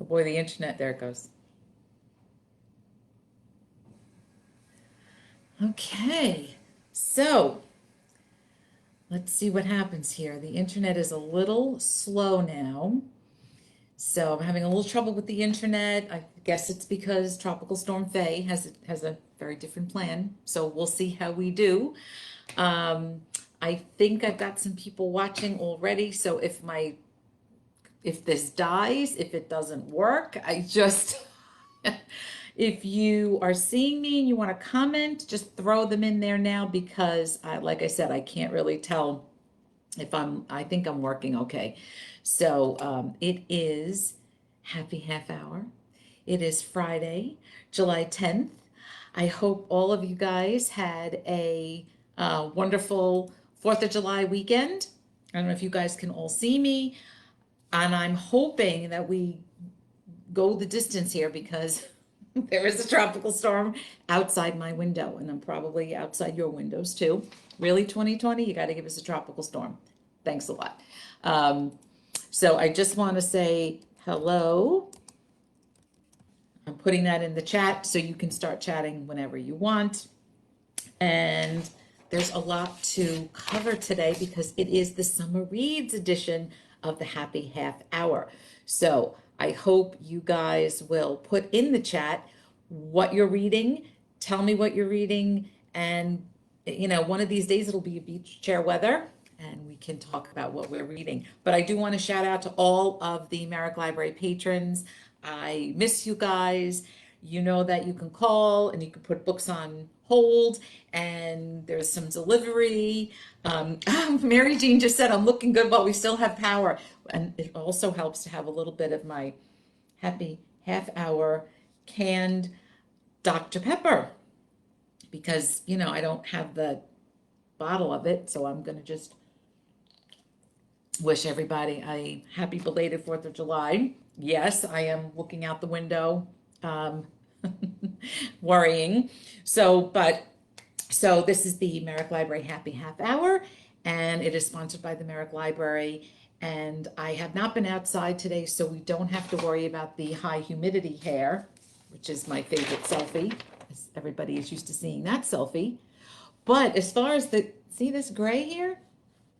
Oh boy, the internet, there it goes. Okay, so let's see what happens here. The internet is a little slow now. So I'm having a little trouble with the internet. I guess it's because Tropical Storm Faye has a very different plan. So we'll see how we do. Um, I think I've got some people watching already. So if this dies, if it doesn't work, if you are seeing me and you want to comment, just throw them in there now because like I said, I can't really tell if I think I'm working okay. So it is happy half hour. It is Friday, July 10th. I hope all of you guys had a wonderful 4th of July weekend. I don't know if you guys can all see me, and I'm hoping that we go the distance here because there is a tropical storm outside my window, and I'm probably outside your windows too. Really, 2020, you got to give us a tropical storm. Thanks a lot. So I just want to say hello. I'm putting that in the chat so you can start chatting whenever you want. And there's a lot to cover today because it is the Summer Reads edition of the Happy Half Hour. So I hope you guys will put in the chat what you're reading, tell me what you're reading, and one of these days it'll be beach chair weather and we can talk about what we're reading. But I do want to shout out to all of the Merrick Library patrons. I miss you guys. You know that you can call and you can put books on hold, and there's some delivery. Mary Jean just said, I'm looking good while we still have power. And it also helps to have a little bit of my happy half hour canned Dr. Pepper because, I don't have the bottle of it. So I'm going to just wish everybody a happy belated 4th of July. Yes, I am looking out the window, worrying. So this is the Merrick Library Happy Half Hour, and it is sponsored by the Merrick Library. And I have not been outside today, so we don't have to worry about the high humidity hair, which is my favorite selfie. Everybody is used to seeing that selfie. But as far as see this gray here?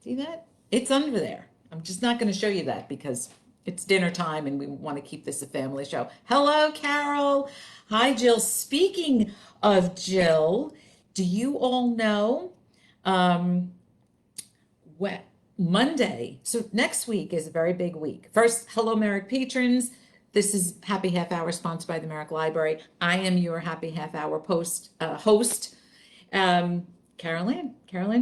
See that? It's under there. I'm just not going to show you that because it's dinner time and we want to keep this a family show. Hello, Carol. Hi, Jill. Speaking of Jill, do you all know what Monday? So next week is a very big week. First, hello, Merrick patrons. This is Happy Half Hour sponsored by the Merrick Library. I am your Happy Half Hour host, Carolyn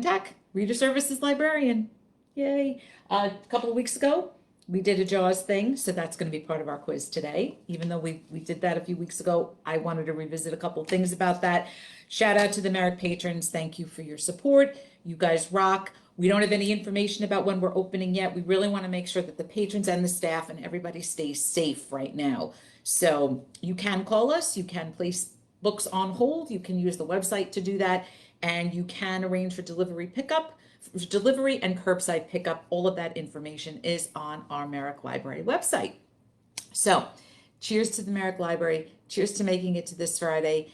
Tech, Reader Services Librarian. Yay. A couple of weeks ago, we did a JAWS thing, so that's going to be part of our quiz today. Even though we did that a few weeks ago, I wanted to revisit a couple of things about that. Shout out to the Merrick patrons. Thank you for your support. You guys rock. We don't have any information about when we're opening yet. We really want to make sure that the patrons and the staff and everybody stays safe right now. So you can call us. You can place books on hold. You can use the website to do that. And you can arrange for delivery and curbside pickup. All of that information is on our Merrick Library website. So cheers to the Merrick Library. Cheers to making it to this Friday.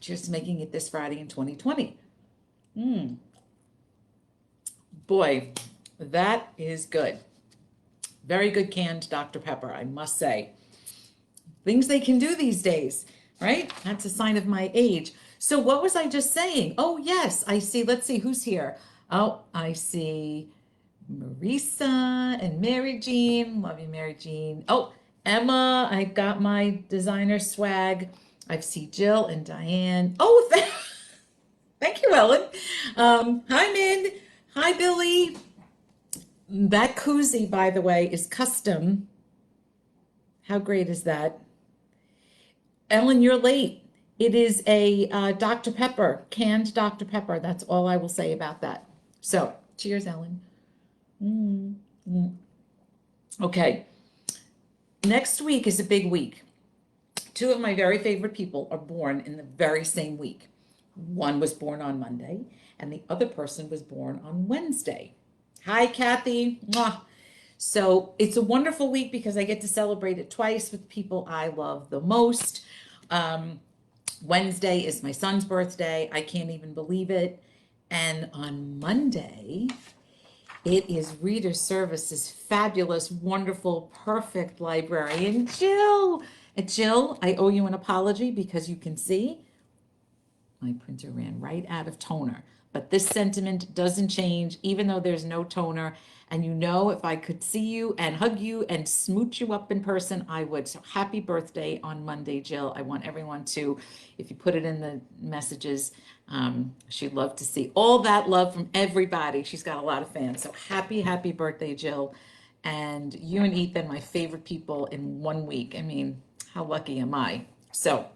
Cheers to making it this Friday in 2020. Boy, that is good. Very good canned Dr. Pepper, I must say. Things they can do these days, right? That's a sign of my age. So what was I just saying? Oh, yes, I see. Let's see who's here. Oh, I see Marisa and Mary Jean. Love you, Mary Jean. Oh, Emma, I got my designer swag. I see Jill and Diane. Oh, thank you, Ellen. Hi, Min. Hi, Billy. That koozie, by the way, is custom. How great is that? Ellen, you're late. It is a Dr. Pepper, canned Dr. Pepper. That's all I will say about that. So, cheers, Ellen. Okay. Next week is a big week. Two of my very favorite people are born in the very same week. One was born on Monday, and the other person was born on Wednesday. Hi, Kathy. Mwah. So it's a wonderful week because I get to celebrate it twice with people I love the most. Um, Wednesday is my son's birthday. I can't even believe it. And on Monday, it is Reader Services fabulous, wonderful, perfect librarian, Jill. Jill, I owe you an apology because you can see my printer ran right out of toner. But this sentiment doesn't change, even though there's no toner. And you know, if I could see you and hug you and smooch you up in person, I would. So happy birthday on Monday, Jill. I want everyone to, if you put it in the messages, she'd love to see all that love from everybody. She's got a lot of fans. So happy birthday, Jill. And you and Ethan, my favorite people in 1 week. I mean, how lucky am I? So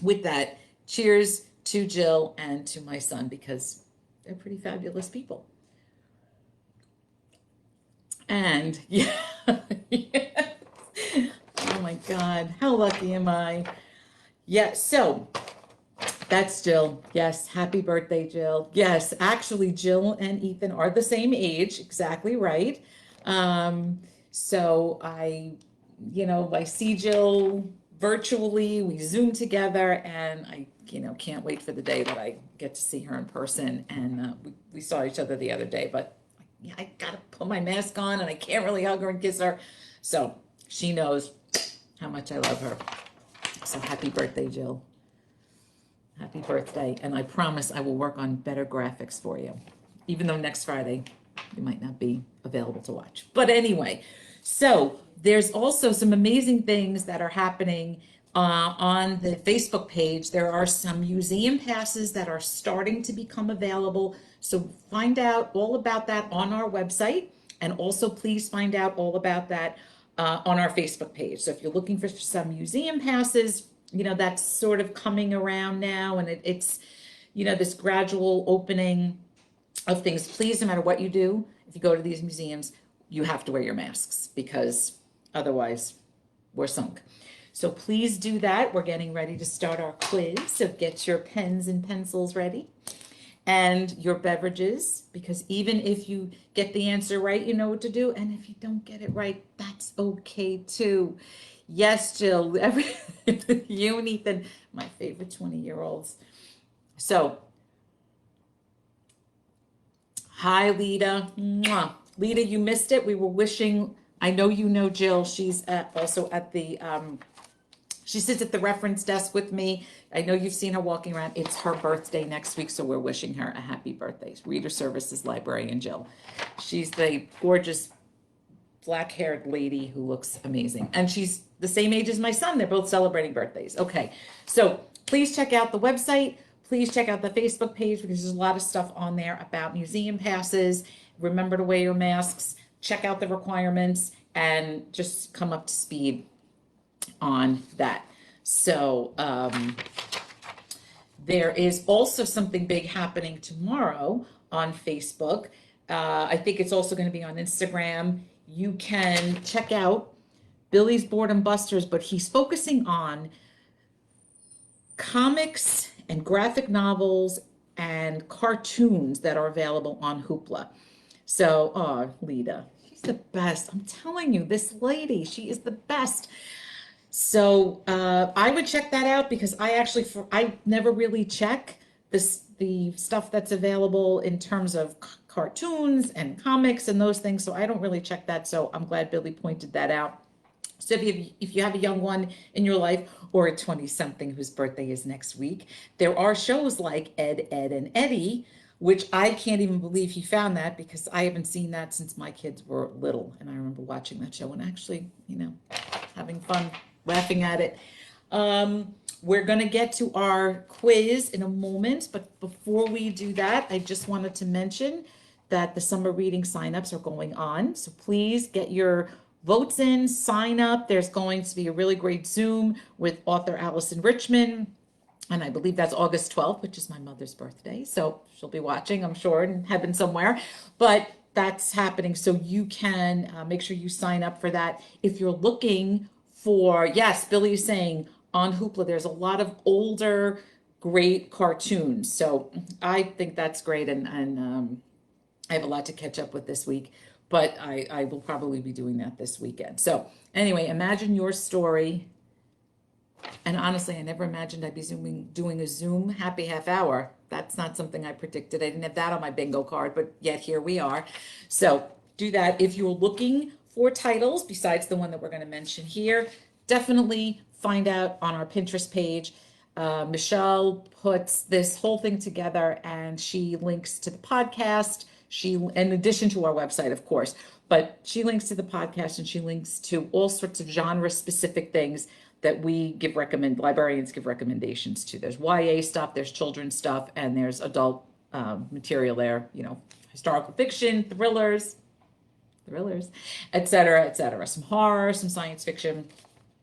with that, cheers to Jill and to my son because they're pretty fabulous people. And yeah, yes. Oh my God, how lucky am I? Yeah, so that's Jill. Yes, happy birthday, Jill. Yes, actually, Jill and Ethan are the same age, exactly right. Um, so I see Jill virtually, we Zoom together, and I, can't wait for the day that I get to see her in person. And we saw each other the other day, but yeah, I gotta put my mask on and I can't really hug her and kiss her. So she knows how much I love her. So happy birthday, Jill. Happy birthday. And I promise I will work on better graphics for you, even though next Friday you might not be available to watch. But anyway, so there's also some amazing things that are happening on the Facebook page. There are some museum passes that are starting to become available. So find out all about that on our website. And also please find out all about that on our Facebook page. So if you're looking for some museum passes, that's sort of coming around now, and it's this gradual opening of things. Please, no matter what you do, if you go to these museums, you have to wear your masks because otherwise we're sunk. So please do that. We're getting ready to start our quiz. So get your pens and pencils ready and your beverages, because even if you get the answer right, you know what to do. And if you don't get it right, that's okay too. Yes, Jill, you and Ethan, my favorite 20-year-olds. So, hi, Lita. Mwah. Lita, you missed it. We were wishing, I know you know Jill. She's also at the, she sits at the reference desk with me. I know you've seen her walking around. It's her birthday next week, so we're wishing her a happy birthday. Reader Services Librarian Jill. She's the gorgeous black-haired lady who looks amazing. And she's the same age as my son. They're both celebrating birthdays. Okay, so please check out the website. Please check out the Facebook page because there's a lot of stuff on there about museum passes. Remember to wear your masks, check out the requirements, and just come up to speed on that. So there is also something big happening tomorrow on Facebook. I think it's also going to be on Instagram. You can check out Billy's Boredom Busters, but he's focusing on comics and graphic novels and cartoons that are available on Hoopla. So, oh, Lita, she's the best. I'm telling you, this lady, she is the best. So I would check that out because I never really check the stuff that's available in terms of cartoons and comics and those things. So I don't really check that. So I'm glad Billy pointed that out. So if you have a young one in your life or a 20-something whose birthday is next week, there are shows like Ed, Ed, and Eddie, which I can't even believe he found that because I haven't seen that since my kids were little. And I remember watching that show and actually, having fun, laughing at it. We're going to get to our quiz in a moment, but before we do that, I just wanted to mention that the summer reading signups are going on. So please get your votes in, sign up. There's going to be a really great Zoom with author Allison Richmond. And I believe that's August 12th, which is my mother's birthday. So she'll be watching, I'm sure, in heaven somewhere. But that's happening. So you can make sure you sign up for that. If you're looking for, yes, Billy is saying on Hoopla, there's a lot of older, great cartoons. So I think that's great. And I have a lot to catch up with this week. but I will probably be doing that this weekend. So anyway, imagine your story. And honestly, I never imagined I'd be doing a Zoom happy half hour. That's not something I predicted. I didn't have that on my bingo card, but yet here we are. So do that. If you're looking for titles besides the one that we're going to mention here, definitely find out on our Pinterest page. Michelle puts this whole thing together and she links to the podcast. In addition to our website, of course, but she links to the podcast and she links to all sorts of genre specific things that librarians give recommendations to. There's YA stuff, there's children's stuff, and there's adult material there, historical fiction, thrillers, et cetera, some horror, some science fiction.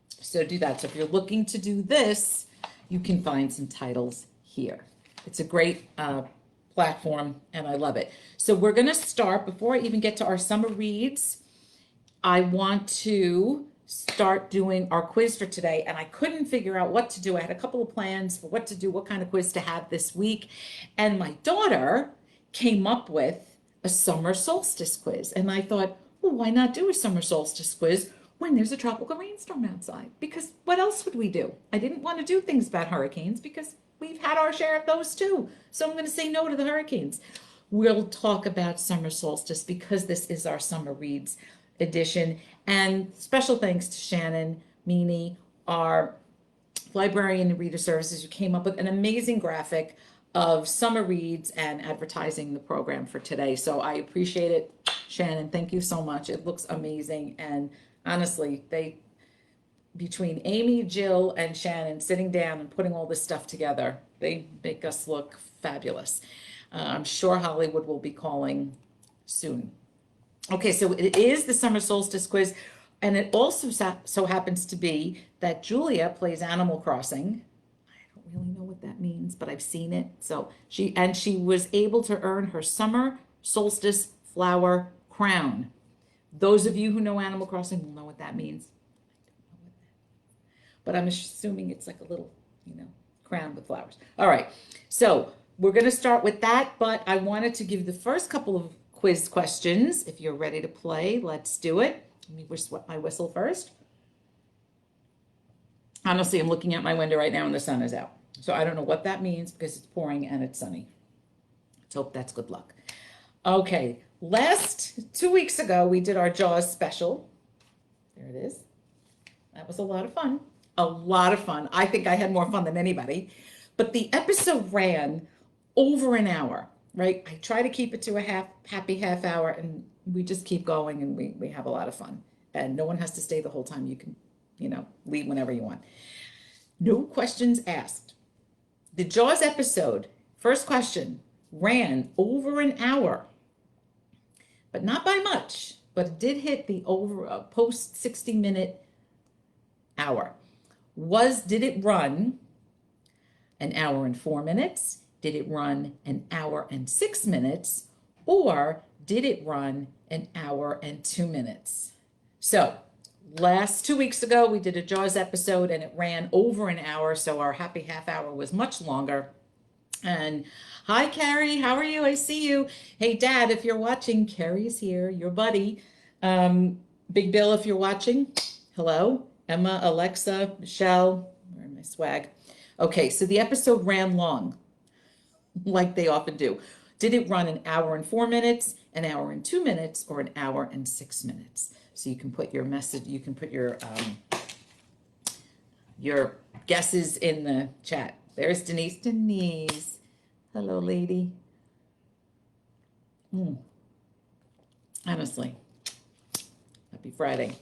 So do that. So if you're looking to do this, you can find some titles here. It's a great platform, and I love it. So we're going to start, before I even get to our summer reads, I want to start doing our quiz for today, and I couldn't figure out what to do. I had a couple of plans for what to do, what kind of quiz to have this week, and my daughter came up with a summer solstice quiz, and I thought, well, why not do a summer solstice quiz when there's a tropical rainstorm outside? Because what else would we do? I didn't want to do things about hurricanes because we've had our share of those too, so I'm going to say no to the hurricanes. We'll talk about summer solstice because this is our summer reads edition. And special thanks to Shannon Meany, our librarian and reader services, who came up with an amazing graphic of summer reads and advertising the program for today. So I appreciate it, Shannon. Thank you so much. It looks amazing. And honestly, between Amy, Jill, and Shannon sitting down and putting all this stuff together, they make us look fabulous. I'm sure Hollywood will be calling soon. Okay, so it is the summer solstice quiz, and it also so happens to be that Julia plays Animal Crossing. I don't really know what that means, but I've seen it. So she was able to earn her summer solstice flower crown. Those of you who know Animal Crossing will know what that means. I don't know what that means. But I'm assuming it's like a little, crown with flowers. All right, so we're going to start with that, but I wanted to give the first couple of quiz questions. If you're ready to play, let's do it. Let me wet my whistle first. Honestly, I'm looking out my window right now and the sun is out. So I don't know what that means because it's pouring and it's sunny. Let's hope that's good luck. Okay, 2 weeks ago, we did our Jaws special. There it is. That was a lot of fun. A lot of fun. I think I had more fun than anybody. But the episode ran over an hour. Right? I try to keep it to a happy half hour, and we just keep going, and we have a lot of fun. And no one has to stay the whole time. You can, leave whenever you want. No questions asked. The Jaws episode, first question, ran over an hour, but not by much, but it did hit the post 60-minute hour. Did it run an hour and 4 minutes? Did it run an hour and 6 minutes, or did it run an hour and 2 minutes? So 2 weeks ago, we did a Jaws episode and it ran over an hour. So our happy half hour was much longer. And hi, Carrie, how are you? I see you. Hey, Dad, if you're watching, Carrie's here, your buddy. Big Bill, if you're watching, hello. Emma, Alexa, Michelle, where's my swag? Okay, so the episode ran long, like they often do. Did it run an hour and 4 minutes, an hour and 2 minutes, or an hour and 6 minutes? So you can put your message, you can put your guesses in the chat. There's Denise. Denise. Hello, lady. Honestly, happy Friday.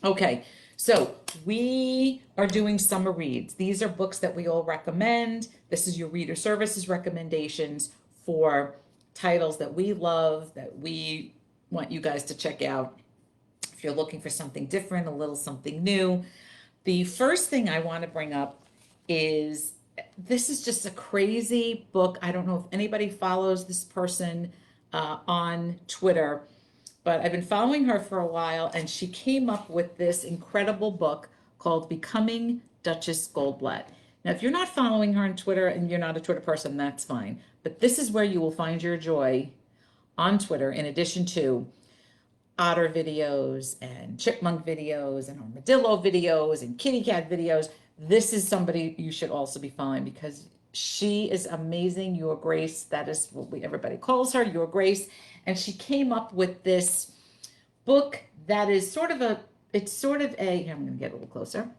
Okay, so we are doing summer reads. These are books that we all recommend. This is your reader services recommendations for titles that we love, that we want you guys to check out. If you're looking for something different, a little something new. The first thing I want to bring up is, this is just a crazy book. I don't know if anybody follows this person on Twitter, but I've been following her for a while, and she came up with this incredible book called Becoming Duchess Goldblatt. Now, if you're not following her on Twitter and you're not a Twitter person, that's fine. But this is where you will find your joy on Twitter, in addition to otter videos and chipmunk videos and armadillo videos and kitty cat videos. This is somebody you should also be following because she is amazing. Your Grace, that is what everybody calls her, Your Grace. And she came up with this book that is sort of a, it's sort of a, I'm going to get a little closer.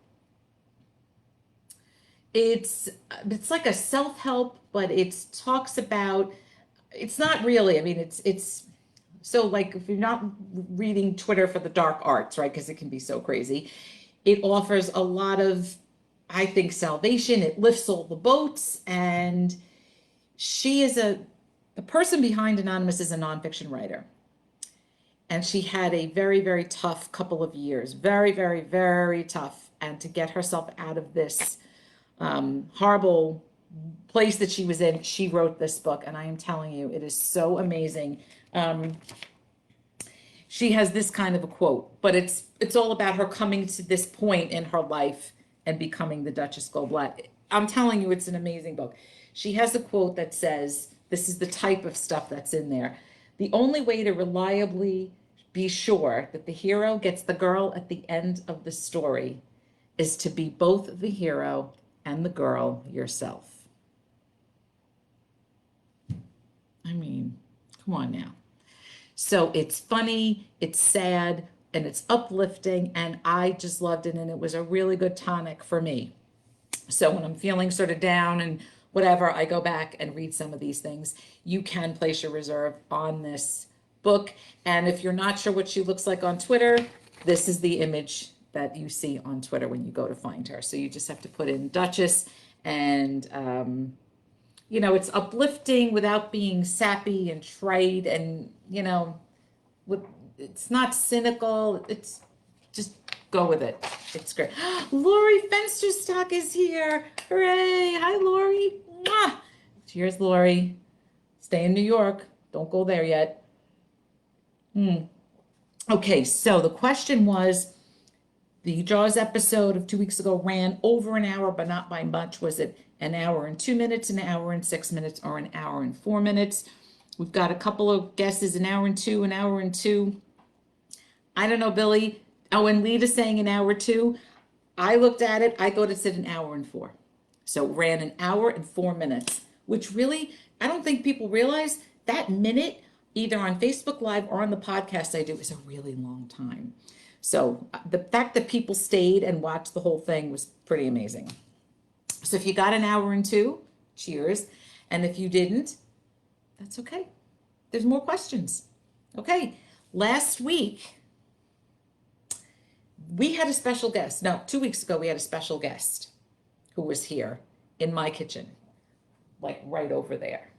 It's like a self-help, but it talks about, it's not really, I mean, it's so like if you're not reading Twitter for the dark arts, right? Because it can be so crazy. It offers a lot of, I think, salvation. It lifts all the boats. And she is the person behind Anonymous is a nonfiction writer. And she had a very, very tough couple of years, very, very, very tough. And to get herself out of this horrible place that she was in, she wrote this book. And I am telling you, it is so amazing. She has this kind of a quote, but it's all about her coming to this point in her life and becoming the Duchess Goldblatt. I'm telling you, it's an amazing book. She has a quote that says, this is the type of stuff that's in there. The only way to reliably be sure that the hero gets the girl at the end of the story is to be both the hero and the girl yourself. I mean, come on now. So it's funny, it's sad, and it's uplifting, and I just loved it, and it was a really good tonic for me. So when I'm feeling sort of down and whatever, I go back and read some of these things. You can place your reserve on this book, and if you're not sure what she looks like on Twitter, this is the image that you see on Twitter when you go to find her. So you just have to put in Duchess, and you know, it's uplifting without being sappy and trite, and you know, it's not cynical. It's just go with it. It's great. Lori Fensterstock is here. Hooray. Hi, Lori. Mwah. Cheers, Lori. Stay in New York. Don't go there yet. Okay, so the question was, the Jaws episode of 2 weeks ago ran over an hour, but not by much. Was it an hour and 2 minutes, an hour and 6 minutes, or an hour and 4 minutes? We've got a couple of guesses, an hour and two, an hour and two. I don't know, Billy. Oh, and Lita's saying an hour two. I looked at it. I thought it said an hour and four. So it ran an hour and 4 minutes, which really, I don't think people realize that minute, either on Facebook Live or on the podcast I do, is a really long time. So the fact that people stayed and watched the whole thing was pretty amazing. So if you got an hour and two, cheers. And if you didn't, that's okay. There's more questions. Okay, last week, we had a special guest. No, 2 weeks ago, we had a special guest who was here in my kitchen, like right over there,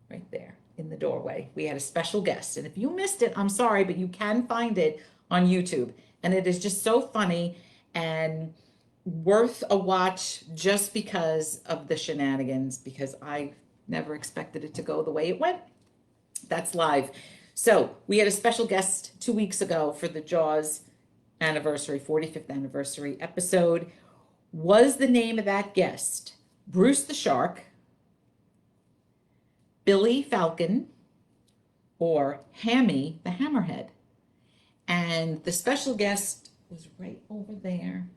right there in the doorway. We had a special guest. And if you missed it, I'm sorry, but you can find it on YouTube. And it is just so funny and worth a watch just because of the shenanigans, because I never expected it to go the way it went. That's live. So we had a special guest 2 weeks ago for the Jaws anniversary, 45th anniversary episode. Was the name of that guest Bruce the Shark, Billy Falcon, or Hammy the Hammerhead? And the special guest was right over there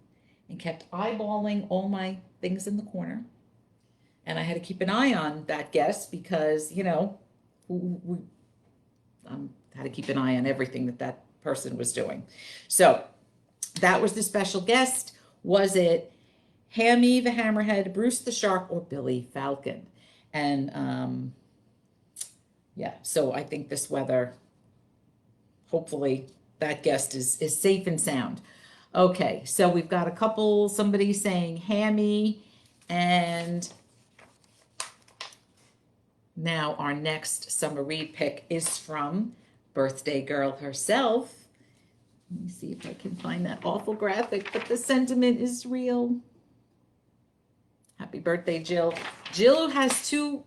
and kept eyeballing all my things in the corner. And I had to keep an eye on that guest because, you know, we had to keep an eye on everything that person was doing. So that was the special guest. Was it Hammy the Hammerhead, Bruce the Shark, or Billy Falcon? And yeah, so I think this weather, hopefully that guest is safe and sound. Okay, so we've got a couple, somebody saying Hammy, and now our next summer read pick is from Birthday Girl herself. Let me see if I can find that awful graphic, but the sentiment is real. Happy birthday, Jill. Jill has two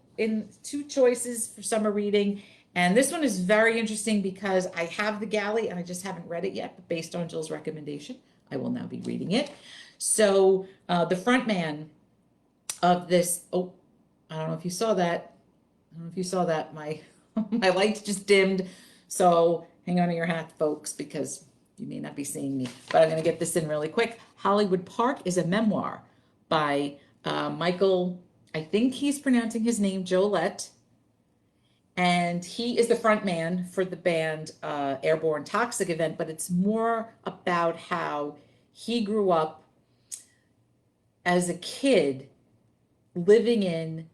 choices for summer reading, and this one is very interesting because I have the galley and I just haven't read it yet, but based on Jill's recommendation, I will now be reading it. So the front man of this, oh, I don't know if you saw that. I don't know if you saw that. My my lights just dimmed. So hang on to your hat, folks, because you may not be seeing me, but I'm going to get this in really quick. Hollywood Park is a memoir by Michael, I think he's pronouncing his name Jolette, and he is the front man for the band Airborne Toxic Event, but it's more about how he grew up as a kid living in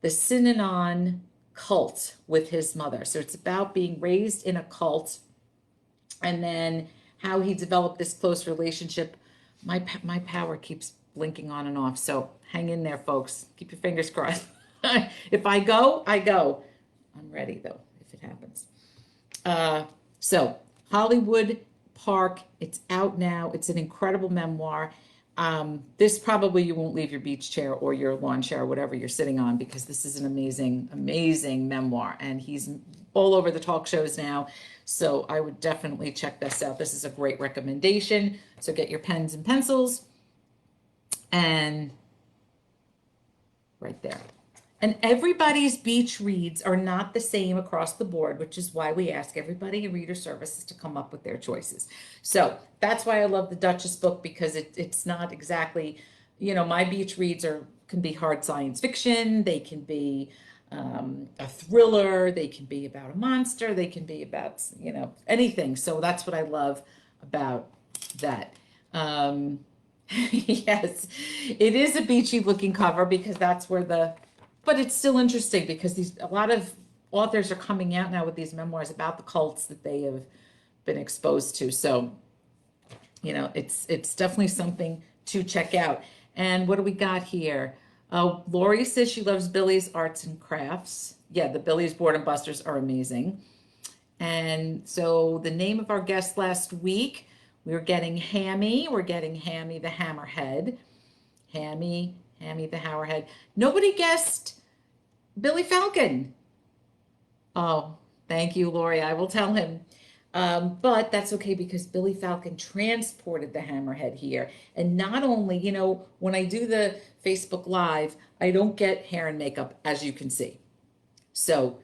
the Synanon cult with his mother. So it's about being raised in a cult and then how he developed this close relationship. My power keeps blinking on and off, so hang in there, folks. Keep your fingers crossed. If I go, I go. I'm ready though, if it happens. So Hollywood Park, it's out now. It's an incredible memoir. This probably you won't leave your beach chair or your lawn chair or whatever you're sitting on, because this is an amazing, amazing memoir. And he's all over the talk shows now. So I would definitely check this out. This is a great recommendation. So get your pens and pencils and right there. And everybody's beach reads are not the same across the board, which is why we ask everybody in reader services to come up with their choices. So that's why I love the Duchess book, because it's not exactly, my beach reads can be hard science fiction. They can be a thriller. They can be about a monster. They can be about, anything. So that's what I love about that. Yes, it is a beachy looking cover because that's where but it's still interesting because a lot of authors are coming out now with these memoirs about the cults that they have been exposed to. So, it's definitely something to check out. And what do we got here? Lori says she loves Billy's Arts and Crafts. Yeah, the Billy's Board and Busters are amazing. And so the name of our guest last week, we're getting Hammy. We're getting Hammy the Hammerhead. Hammy the Hammerhead. Nobody guessed Billy Falcon. Oh, thank you, Lori. I will tell him. But that's okay because Billy Falcon transported the hammerhead here. And not only, when I do the Facebook Live, I don't get hair and makeup, as you can see. So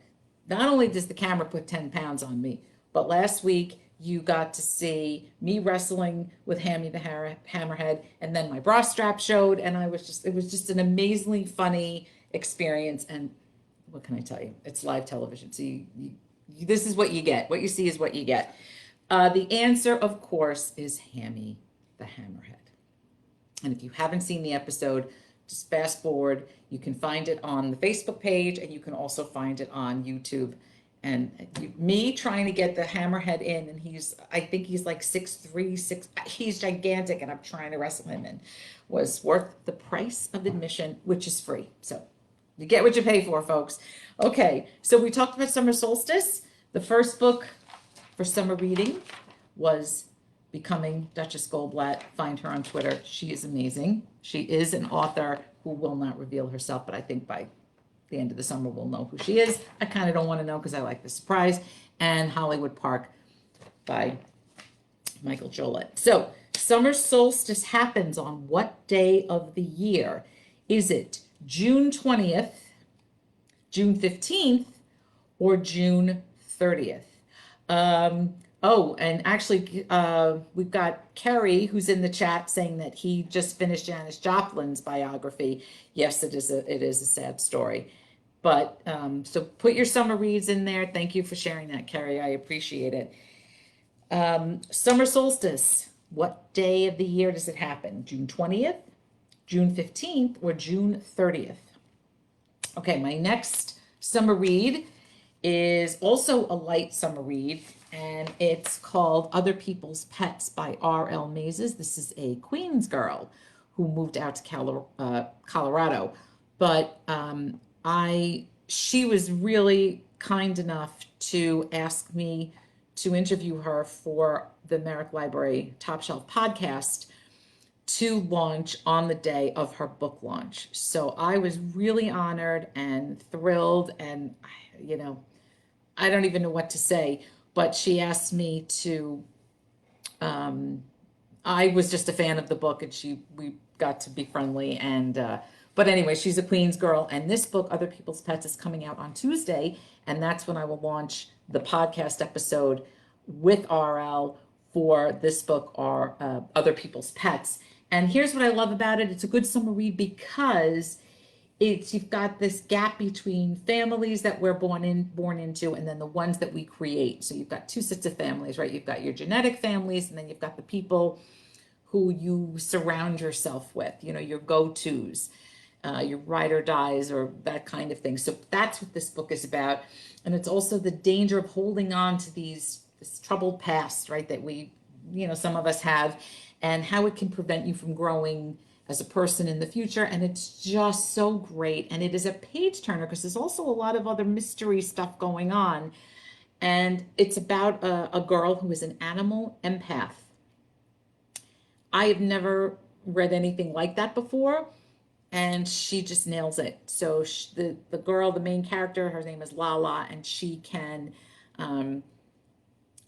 not only does the camera put 10 pounds on me, but last week you got to see me wrestling with Hammy the Hammerhead, and then my bra strap showed, and it was just an amazingly funny experience. And what can I tell you? It's live television, so this is what you get. What you see is what you get. The answer, of course, is Hammy the Hammerhead. And if you haven't seen the episode, just fast forward. You can find it on the Facebook page, and you can also find it on YouTube. And me trying to get the hammerhead in, and I think he's like 6'3", he's gigantic, and I'm trying to wrestle him in, was worth the price of admission, which is free. So you get what you pay for, folks. Okay, so we talked about summer solstice. The first book for summer reading was Becoming Duchess Goldblatt. Find her on Twitter. She is amazing. She is an author who will not reveal herself, but I think by the end of the summer we'll know who she is. I kind of don't want to know because I like the surprise. And Hollywood Park by Michael Jolett. So summer solstice happens on what day of the year? Is it June 20th, June 15th, or June 30th? And actually, we've got Kerry, who's in the chat, saying that he just finished Janis Joplin's biography. Yes, it is a sad story. But so put your summer reads in there. Thank you for sharing that, Kerry. I appreciate it. Summer solstice. What day of the year does it happen? June 20th, June 15th, or June 30th? Okay, my next summer read is also a light summer read, and it's called Other People's Pets by R.L. Mazes. This is a Queens girl who moved out to Colorado, but she was really kind enough to ask me to interview her for the Merrick Library Top Shelf podcast to launch on the day of her book launch. So I was really honored and thrilled, and I don't even know what to say, but she asked me to, I was just a fan of the book, and we got to be friendly, and but anyway, she's a Queens girl, and this book, Other People's Pets, is coming out on Tuesday, and that's when I will launch the podcast episode with RL for this book are Other People's Pets. And here's what I love about it. It's a good summer read because you've got this gap between families that we're born into and then the ones that we create. So you've got two sets of families, right? You've got your genetic families, and then you've got the people who you surround yourself with, your go-tos, your ride or dies, or that kind of thing. So that's what this book is about. And it's also the danger of holding on to this troubled past, right? That some of us have, and how it can prevent you from growing as a person in the future. And it's just so great. And it is a page turner because there's also a lot of other mystery stuff going on. And it's about a girl who is an animal empath. I have never read anything like that before, and she just nails it. So the girl, the main character, her name is Lala, and she can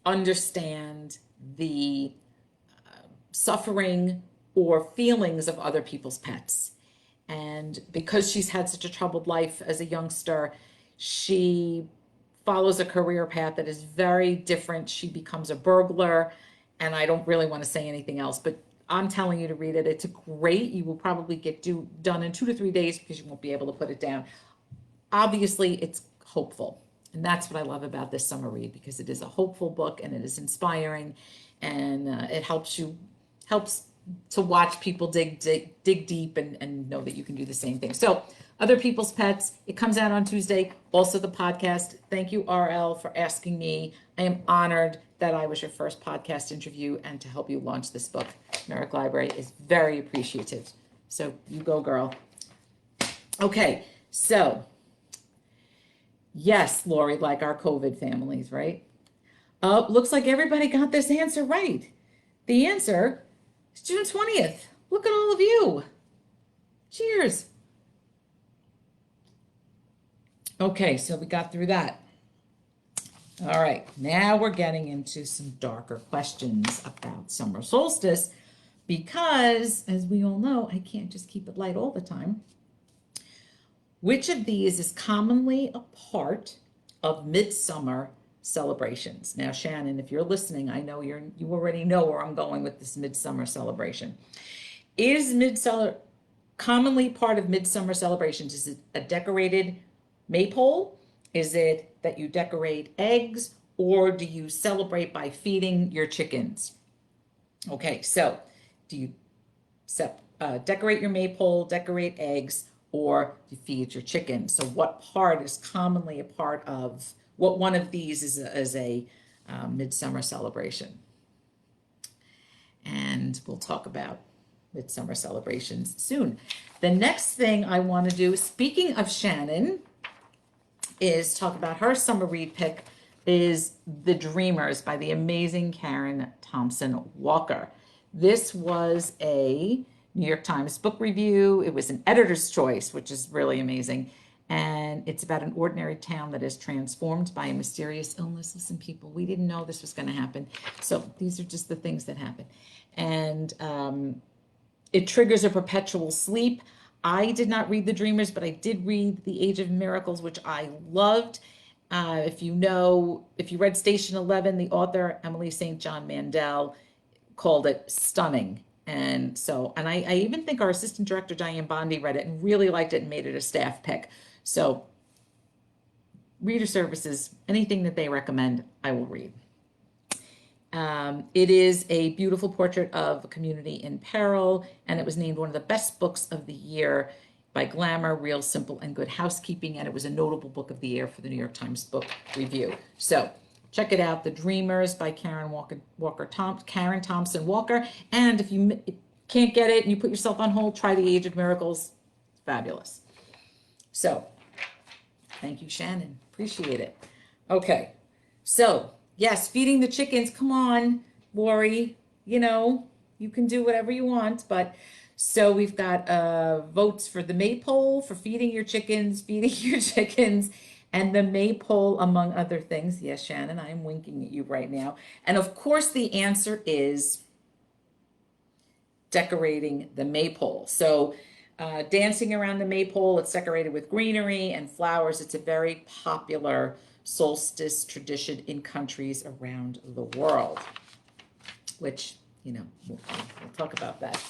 understand the suffering or feelings of other people's pets. And because she's had such a troubled life as a youngster, she follows a career path that is very different. She becomes a burglar, and I don't really want to say anything else, but I'm telling you to read it. It's great. You will probably get done in 2 to 3 days because you won't be able to put it down. Obviously, it's hopeful. And that's what I love about this summer read, because it is a hopeful book and it is inspiring, and it helps to watch people dig deep and know that you can do the same thing. So Other People's Pets, it comes out on Tuesday. Also the podcast. Thank you, RL, for asking me. I am honored that I was your first podcast interview and to help you launch this book. Merrick Library is very appreciative. So you go, girl. Okay, so yes, Lori, like our COVID families, right? Looks like everybody got this answer right. The answer is June 20th. Look at all of you. Cheers. Okay, so we got through that. All right, now we're getting into some darker questions about summer solstice, because, as we all know, I can't just keep it light all the time. Which of these is commonly a part of midsummer celebrations? Now, Shannon, if you're listening, I know you already know where I'm going with this midsummer celebration. Is midsummer commonly part of midsummer celebrations? Is it a decorated maypole? Is it that you decorate eggs, or do you celebrate by feeding your chickens? Okay, so do you decorate your maypole, decorate eggs, or do you feed your chickens? So what part is commonly a part of, what one of these is a midsummer celebration? And we'll talk about midsummer celebrations soon. The next thing I want to do, speaking of Shannon, is talk about her summer read pick, is The Dreamers by the amazing Karen Thompson Walker. This was a New York Times book review. It was an editor's choice, which is really amazing. And it's about an ordinary town that is transformed by a mysterious illness. Listen, people, we didn't know this was going to happen. So these are just the things that happen. And it triggers a perpetual sleep. I did not read The Dreamers, but I did read The Age of Miracles, which I loved. If you read Station 11, the author, Emily St. John Mandel, called it stunning. And I even think our assistant director, Diane Bondi, read it and really liked it and made it a staff pick. So reader services, anything that they recommend, I will read. It is a beautiful portrait of a community in peril, and it was named one of the best books of the year by Glamour, Real Simple, and Good Housekeeping, and it was a notable book of the year for the New York Times Book Review. So check it out, The Dreamers by Karen Thompson Walker. And if you can't get it and you put yourself on hold, try The Age of Miracles. It's fabulous. So thank you, Shannon. Appreciate it. Okay, so yes, feeding the chickens. Come on, Lori. You can do whatever you want. But so we've got votes for the maypole, for feeding your chickens, and the maypole, among other things. Yes, Shannon, I am winking at you right now. And of course, the answer is decorating the maypole. So dancing around the maypole, it's decorated with greenery and flowers. It's a very popular solstice tradition in countries around the world, which, we'll talk about that.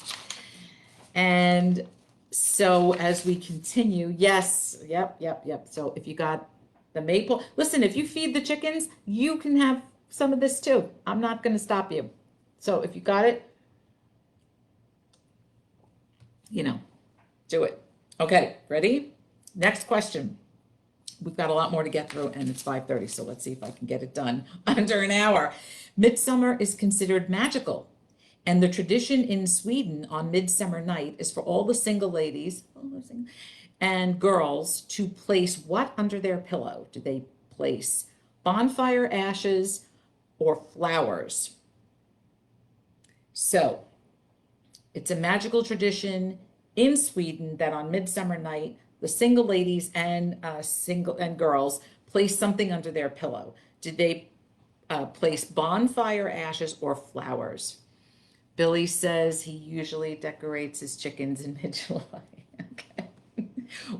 And so as we continue, yes, yep. So if you got the maple, listen, if you feed the chickens, you can have some of this too. I'm not going to stop you. So if you got it, do it. Okay, ready? Next question. We've got a lot more to get through, and it's 5:30, so let's see if I can get it done under an hour. Midsummer is considered magical, and the tradition in Sweden on Midsummer Night is for all the single ladies and girls to place what under their pillow? Do they place bonfire ashes or flowers? So it's a magical tradition in Sweden that on Midsummer Night, the single ladies and girls place something under their pillow. Did they place bonfire ashes or flowers? Billy says he usually decorates his chickens in mid-July. Okay.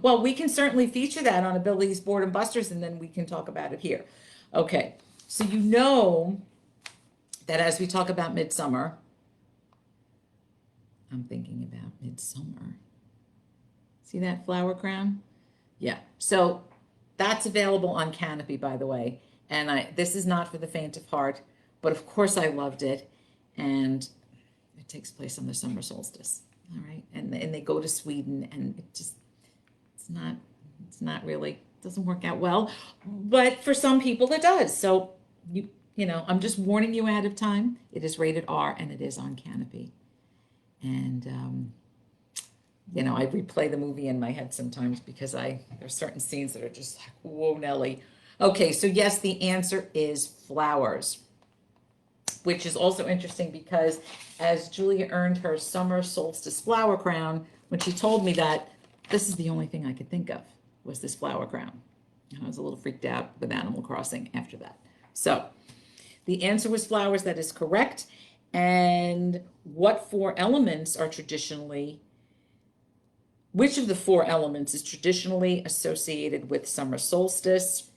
Well, we can certainly feature that on a Billy's Board and Busters, and then we can talk about it here. Okay, so you know that as we talk about midsummer, I'm thinking about midsummer. See that flower crown? Yeah, so that's available on Canopy, by the way. And this is not for the faint of heart, but of course I loved it. And it takes place on the summer solstice. All right. And they go to Sweden, and it's not really, doesn't work out well. But for some people it does. So I'm just warning you ahead of time. It is rated R and it is on Canopy. And I replay the movie in my head sometimes because there's certain scenes that are just like, whoa, Nelly. Okay, so yes, the answer is flowers, which is also interesting because as Julia earned her summer solstice flower crown, when she told me that, this is the only thing I could think of was this flower crown. And I was a little freaked out with Animal Crossing after that. So the answer was flowers. That is correct. And which of the 4 elements is traditionally associated with summer solstice?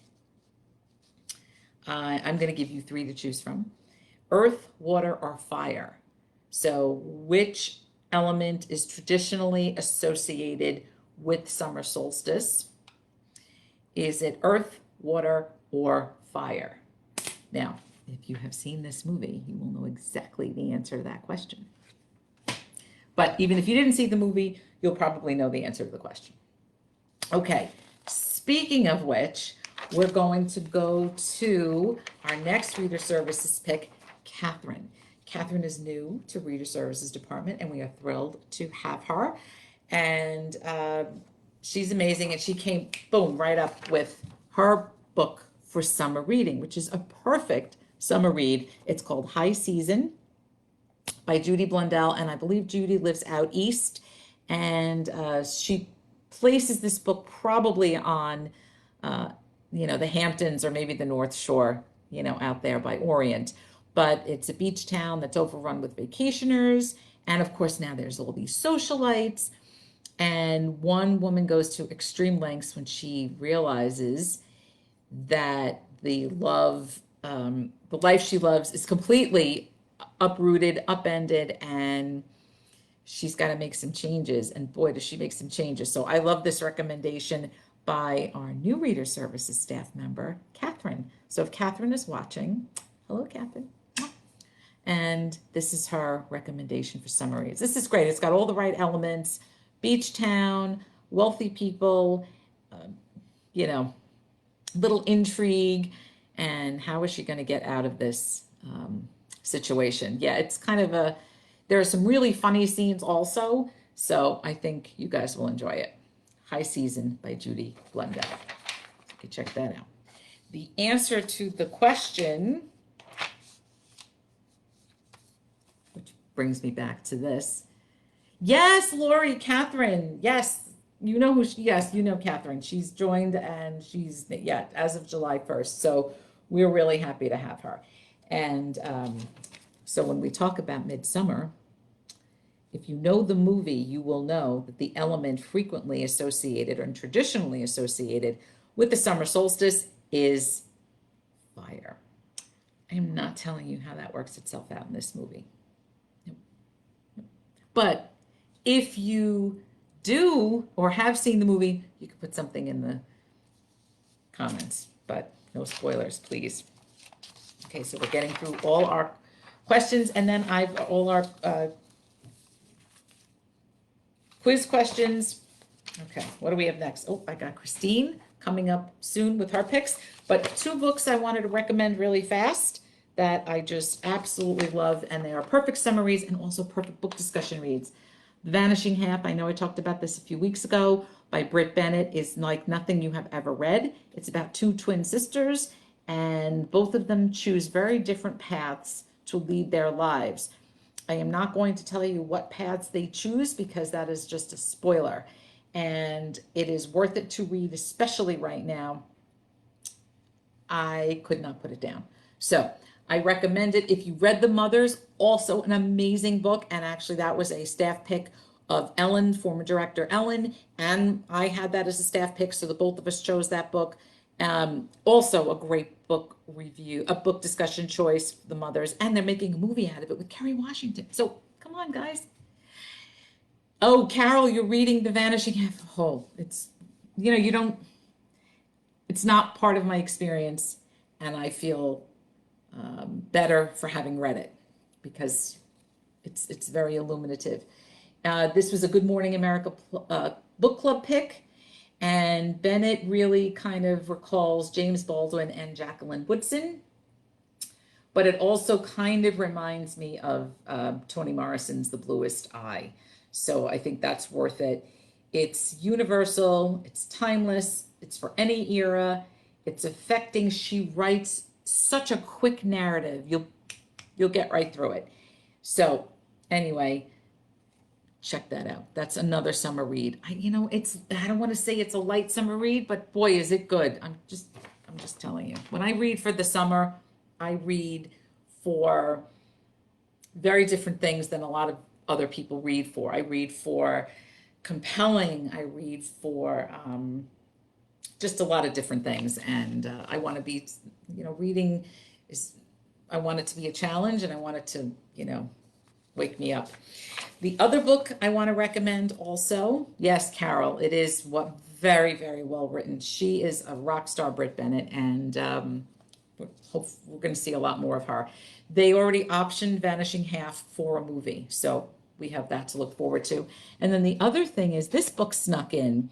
I'm going to give you 3 to choose from. Earth, water, or fire. So which element is traditionally associated with summer solstice? Is it earth, water, or fire? Now, if you have seen this movie, you will know exactly the answer to that question. But even if you didn't see the movie, you'll probably know the answer to the question. Okay, speaking of which, we're going to go to our next Reader Services pick, Catherine. Catherine is new to Reader Services Department, and we are thrilled to have her. And she's amazing, and she came, boom, right up with her book for summer reading, which is a perfect summer read. It's called High Season by Judy Blundell, and I believe Judy lives out east, and she places this book probably on, the Hamptons or maybe the North Shore, out there by Orient. But it's a beach town that's overrun with vacationers, and of course now there's all these socialites, and one woman goes to extreme lengths when she realizes that the life she loves is completely uprooted, upended, and she's got to make some changes. And boy, does she make some changes. So I love this recommendation by our new Reader Services staff member, Catherine. So if Catherine is watching, hello, Catherine. And this is her recommendation for summer reads. This is great. It's got all the right elements: beach town, wealthy people, little intrigue, and how is she going to get out of this situation? Yeah, it's kind of there are some really funny scenes also, so I think you guys will enjoy it. High Season by Judy Blundell. You can check that out. The answer to the question, which brings me back to this. Yes, Lori, Catherine, yes. You know who she, yes, you know Catherine. She's joined, and she's, as of July 1st. So we're really happy to have her. And so when we talk about midsummer, if you know the movie, you will know that the element frequently associated and traditionally associated with the summer solstice is fire. I am not telling you how that works itself out in this movie. But if you do or have seen the movie, you can put something in the comments, but no spoilers, please. Okay, so we're getting through all our questions, and then all our quiz questions. Okay, what do we have next? Oh, I got Christine coming up soon with her picks, but 2 books I wanted to recommend really fast that I just absolutely love, and they are perfect summer reads and also perfect book discussion reads. The Vanishing Half, I know I talked about this a few weeks ago, by Britt Bennett, is like nothing you have ever read. It's about 2 twin sisters, and both of them choose very different paths to lead their lives. I am not going to tell you what paths they choose because that is just a spoiler. And it is worth it to read, especially right now. I could not put it down. So I recommend it. If you read The Mothers, also an amazing book. And actually that was a staff pick of Ellen, former director Ellen. And I had that as a staff pick. So the both of us chose that book. Also a great book review, a book discussion choice, The Mothers. And they're making a movie out of it with Kerry Washington. So come on, guys. Oh, Carol, you're reading The Vanishing Half. Oh, it's, you don't, it's not part of my experience. And I feel better for having read it because it's very illuminative. This was a Good Morning America book club pick, and Bennett really kind of recalls James Baldwin and Jacqueline Woodson, but it also kind of reminds me of Toni Morrison's The Bluest Eye. So I think that's worth it. It's universal, it's timeless, it's for any era, it's affecting. She writes such a quick narrative. You'll get right through it. So anyway, check that out. That's another summer read. I don't want to say it's a light summer read, but boy, is it good. I'm just telling you. When I read for the summer, I read for very different things than a lot of other people read for. I read for compelling. I read for just a lot of different things. And I want to be, reading I want it to be a challenge, and I want it to, wake me up. The other book I want to recommend also, yes, Carol, it is very, very well written. She is a rock star, Britt Bennett, and we're going to see a lot more of her. They already optioned Vanishing Half for a movie, so we have that to look forward to. And then the other thing is this book snuck in,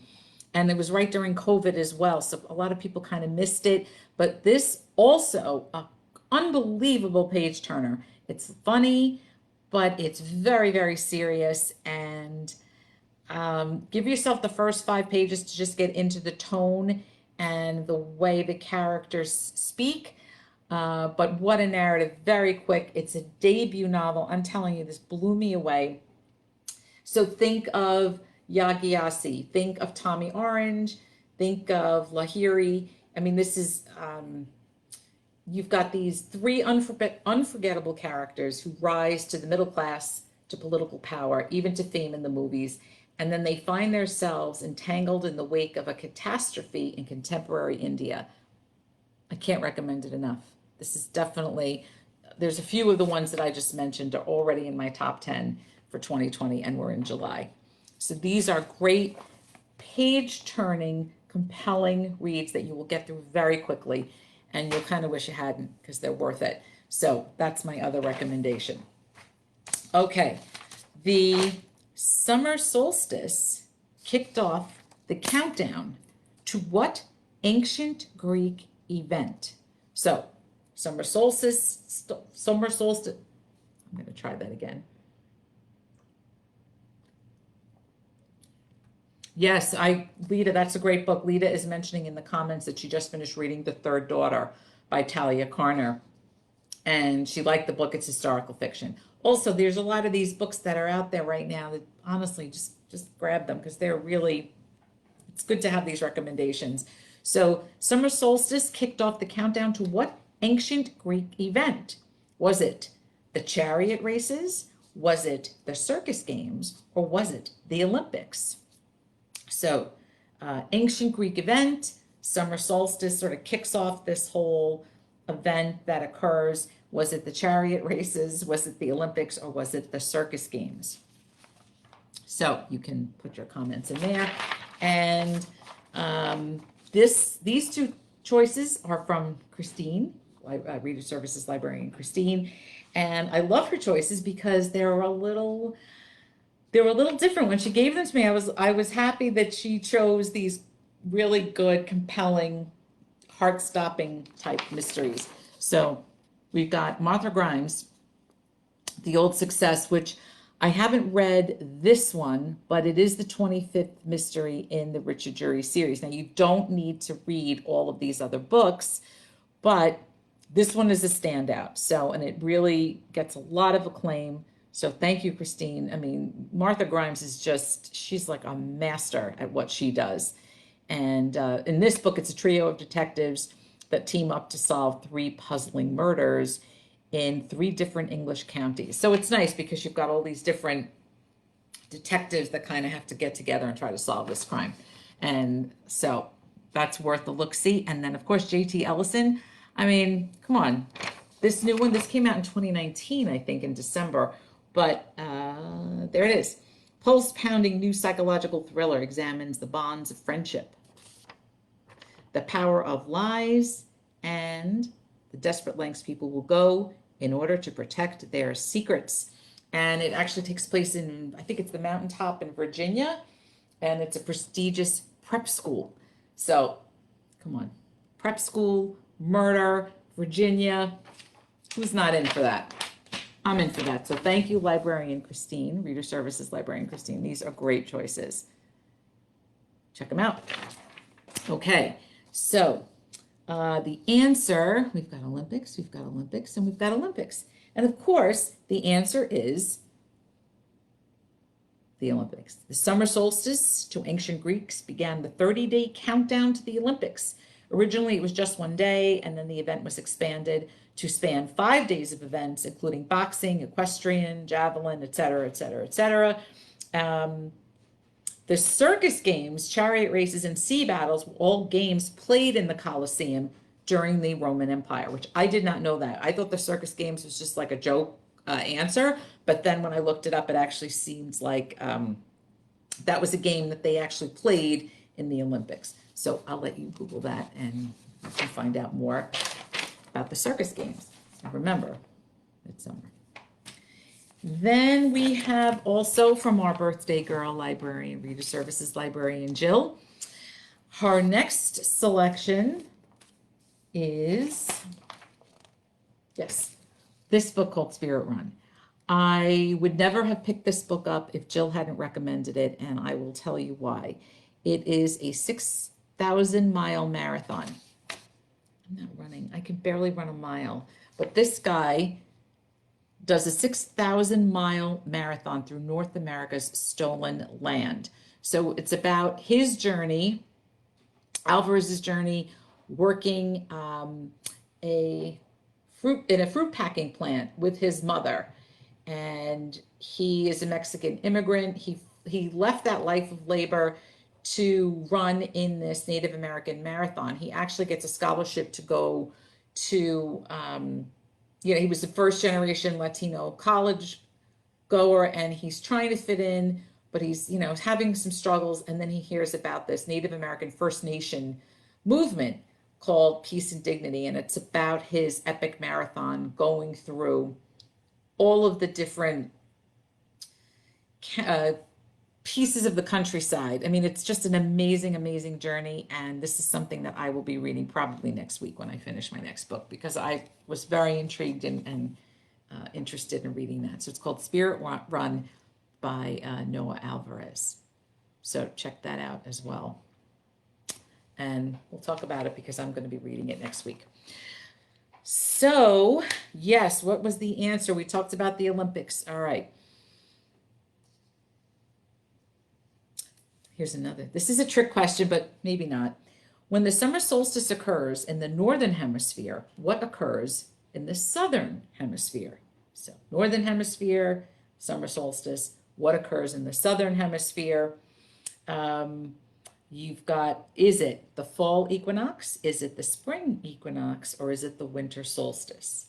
and it was right during COVID as well, so a lot of people kind of missed it. But this also, a unbelievable page turner. It's funny, but it's very, very serious. And give yourself the first 5 pages to just get into the tone and the way the characters speak. But what a narrative, very quick. It's a debut novel. I'm telling you, this blew me away. So think of Yagyasi, think of Tommy Orange, think of Lahiri. I mean, this is, you've got these 3 unforgettable characters who rise to the middle class, to political power, even to fame in the movies. And then they find themselves entangled in the wake of a catastrophe in contemporary India. I can't recommend it enough. This is definitely, there's a few of the ones that I just mentioned are already in my top 10 for 2020, and we're in July. So these are great page-turning, compelling reads that you will get through very quickly, and you'll kind of wish you hadn't because they're worth it. So that's my other recommendation. Okay, the summer solstice kicked off the countdown to what ancient Greek event? So summer solstice, I'm going to try that again. Yes, Lita, that's a great book. Lita is mentioning in the comments that she just finished reading The Third Daughter by Talia Carner, and she liked the book. It's historical fiction. Also, there's a lot of these books that are out there right now that honestly, just grab them because they're really, it's good to have these recommendations. So summer solstice kicked off the countdown to what ancient Greek event? Was it the chariot races? Was it the circus games? Or was it the Olympics? So ancient Greek event, summer solstice sort of kicks off this whole event that occurs? Was it the chariot races? Was it the Olympics? Or was it the circus games? So you can put your comments in there. And these two choices are from Christine, Reader Services Librarian Christine. And I love her choices because they're a little different. When she gave them to me, I was happy that she chose these really good, compelling, heart-stopping type mysteries. So we've got Martha Grimes, The Old Success, which I haven't read this one, but it is the 25th mystery in the Richard Jury series. Now, you don't need to read all of these other books, but this one is a standout. So, and it really gets a lot of acclaim. So thank you, Christine. I mean, Martha Grimes is just, she's like a master at what she does. And in this book, it's a trio of detectives that team up to solve 3 puzzling murders in 3 different English counties. So it's nice because you've got all these different detectives that kind of have to get together and try to solve this crime. And so that's worth a look-see. And then, of course, J.T. Ellison. I mean, come on. This new one, this came out in 2019, I think, in December. But there it is. Pulse-pounding new psychological thriller examines the bonds of friendship, the power of lies, and the desperate lengths people will go in order to protect their secrets. And it actually takes place in, I think it's the mountaintop in Virginia, and it's a prestigious prep school. So, come on. Prep school, murder, Virginia. Who's not in for that? I'm in for that. So thank you, Librarian Christine, Reader Services Librarian Christine. These are great choices. Check them out. Okay, so the answer, we've got Olympics, we've got Olympics, and we've got Olympics. And of course, the answer is the Olympics. The summer solstice to ancient Greeks began the 30-day countdown to the Olympics. Originally, it was just one day, and then the event was expanded to span 5 days of events, including boxing, equestrian, javelin, et cetera, et cetera, et cetera. The circus games, chariot races, and sea battles were all games played in the Colosseum during the Roman Empire, which I did not know that. I thought the circus games was just like a joke answer, but then when I looked it up, it actually seems like that was a game that they actually played in the Olympics. So I'll let you Google that and you can find out more about the circus games. And remember, it's summer. Then we have also from our birthday girl librarian, Reader Services Librarian Jill. Her next selection is, yes, this book called Spirit Run. I would never have picked this book up if Jill hadn't recommended it, and I will tell you why. It is a 6,000-mile marathon. I'm not running. I can barely run a mile. But this guy does a 6,000-mile marathon through North America's stolen land. So it's about his journey, Alvarez's journey, working in a fruit packing plant with his mother. And he is a Mexican immigrant. He left that life of labor to run in this Native American marathon. He actually gets a scholarship to go to, he was the first generation Latino college goer, and he's trying to fit in, but he's, having some struggles. And then he hears about this Native American First Nation movement called Peace and Dignity. And it's about his epic marathon going through all of the different pieces of the countryside. I mean, it's just an amazing, amazing journey. And this is something that I will be reading probably next week when I finish my next book, because I was very intrigued and interested in reading that. So it's called Spirit Run by Noah Alvarez. So check that out as well. And we'll talk about it because I'm going to be reading it next week. So, yes, what was the answer? We talked about the Olympics. All right. Here's another. This is a trick question, but maybe not. When the summer solstice occurs in the northern hemisphere, what occurs in the southern hemisphere? So, northern hemisphere, summer solstice. What occurs in the southern hemisphere? You've got, is it the fall equinox? Is it the spring equinox? Or is it the winter solstice?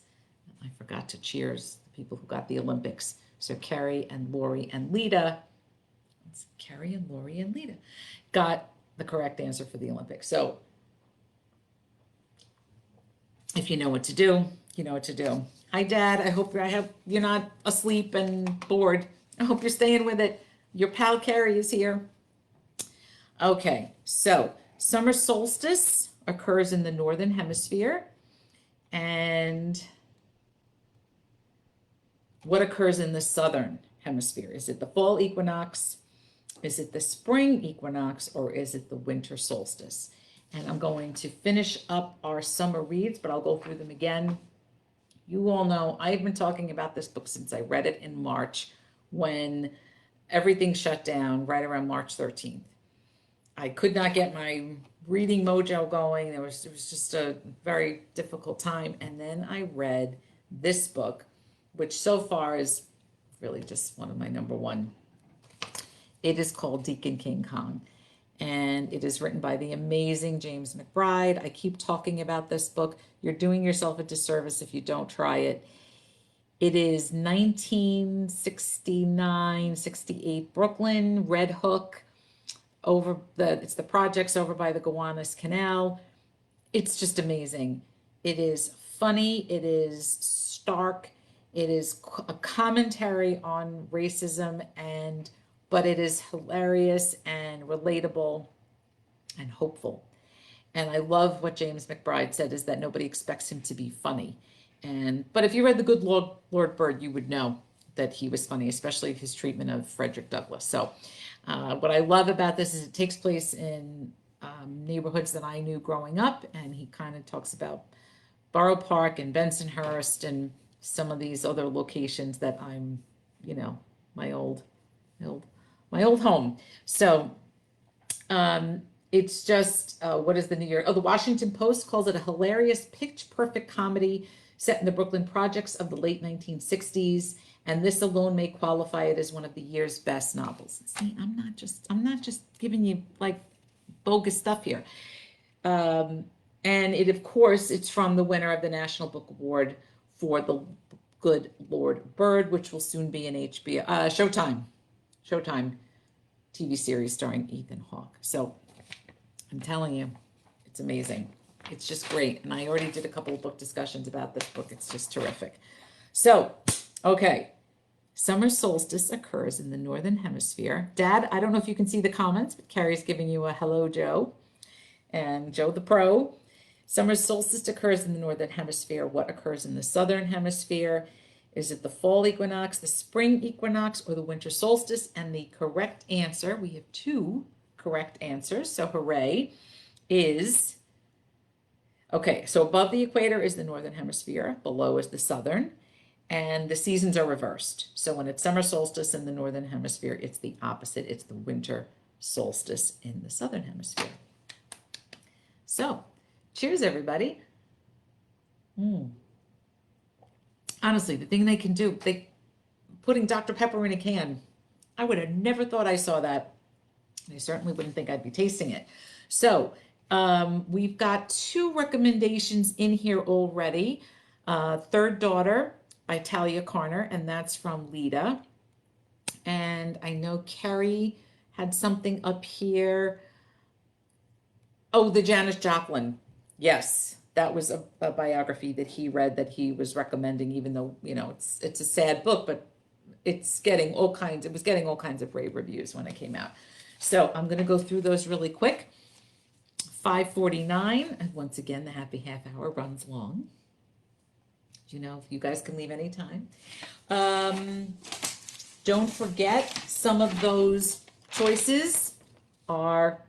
I forgot to cheers the people who got the Olympics. So Carrie and Lori and Lita, Carrie and Lori and Lita got the correct answer for the Olympics. So if you know what to do, you know what to do. Hi, Dad. I hope you're not asleep and bored. I hope you're staying with it. Your pal Carrie is here. Okay, so summer solstice occurs in the northern hemisphere. And what occurs in the southern hemisphere? Is it the fall equinox? Is it the spring equinox? Or is it the winter solstice? And I'm going to finish up our summer reads, but I'll go through them again. You all know I've been talking about this book since I read it in March when everything shut down right around March 13th. I could not get my reading mojo going. It was just a very difficult time. And then I read this book, which so far is really just one of my number one. It is called Deacon King Kong, and it is written by the amazing James McBride. I keep talking about this book. You're doing yourself a disservice if you don't try it. It is 1969, 68 Brooklyn, Red Hook. It's the projects over by the Gowanus Canal. It's just amazing. It is funny. It is stark. It is a commentary on racism, but it is hilarious and relatable and hopeful. And I love what James McBride said, is that nobody expects him to be funny. But if you read The Good Lord Bird, you would know that he was funny, especially his treatment of Frederick Douglass. So what I love about this is it takes place in neighborhoods that I knew growing up, and he kind of talks about Borough Park and Bensonhurst and some of these other locations that I'm, my old home. So it's just, what is the New York? Oh, the Washington Post calls it a hilarious, pitch-perfect comedy set in the Brooklyn projects of the late 1960s. And this alone may qualify it as one of the year's best novels. See, I'm not just giving you like bogus stuff here. And of course, it's from the winner of the National Book Award for The Good Lord Bird, which will soon be an HBO, Showtime TV series starring Ethan Hawke. So I'm telling you, it's amazing. It's just great. And I already did a couple of book discussions about this book. It's just terrific. So, okay. Summer solstice occurs in the northern hemisphere. Dad, I don't know if you can see the comments, but Carrie's giving you a hello, Joe. And Joe the Pro. Summer solstice occurs in the northern hemisphere. What occurs in the southern hemisphere? Is it the fall equinox, the spring equinox, or the winter solstice? And the correct answer, we have two correct answers, so hooray, is, okay, so above the equator is the northern hemisphere, below is the southern, and the seasons are reversed. So when it's summer solstice in the northern hemisphere, it's the opposite. It's the winter solstice in the southern hemisphere. So, cheers, everybody. Honestly, the thing they can do, putting Dr. Pepper in a can, I would have never thought I saw that. I certainly wouldn't think I'd be tasting it. So we've got two recommendations in here already. Third Daughter by Talia Carner, and that's from Lita. And I know Carrie had something up here. Oh, the Janis Joplin. Yes, that was a biography that he read that he was recommending, even though, it's a sad book, but it was getting all kinds of rave reviews when it came out. So I'm going to go through those really quick. 5:49, and once again, the happy half hour runs long. You guys can leave anytime. Don't forget, some of those choices are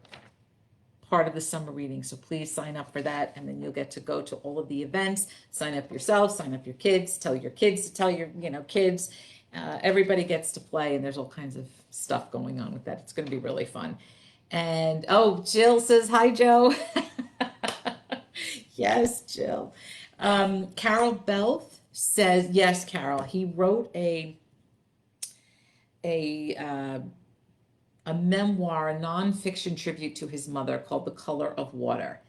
part of the summer reading, so please sign up for that, and then you'll get to go to all of the events. Sign up yourself, sign up your kids, tell your kids to tell your kids. Everybody gets to play, and there's all kinds of stuff going on with that. It's going to be really fun. And Jill says hi, Joe. Yes, Jill. Carol Belth says yes, Carol. He wrote a a memoir, a nonfiction tribute to his mother called The Color of Water.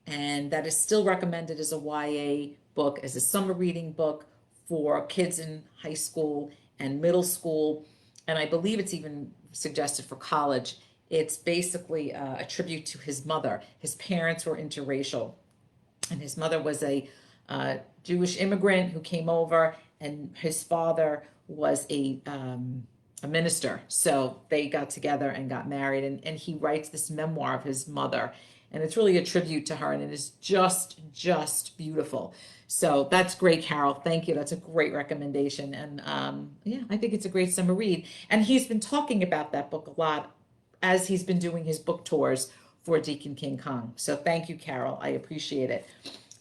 And that is still recommended as a YA book, as a summer reading book for kids in high school and middle school. And I believe it's even suggested for college. It's basically a tribute to his mother. His parents were interracial, and his mother was a Jewish immigrant who came over, and his father was a minister. So they got together and got married, and he writes this memoir of his mother, and it's really a tribute to her, and it is just beautiful. So that's great, Carol. Thank you. That's a great recommendation, and yeah, I think it's a great summer read. And he's been talking about that book a lot as he's been doing his book tours for Deacon King Kong. So thank you, Carol. I appreciate it.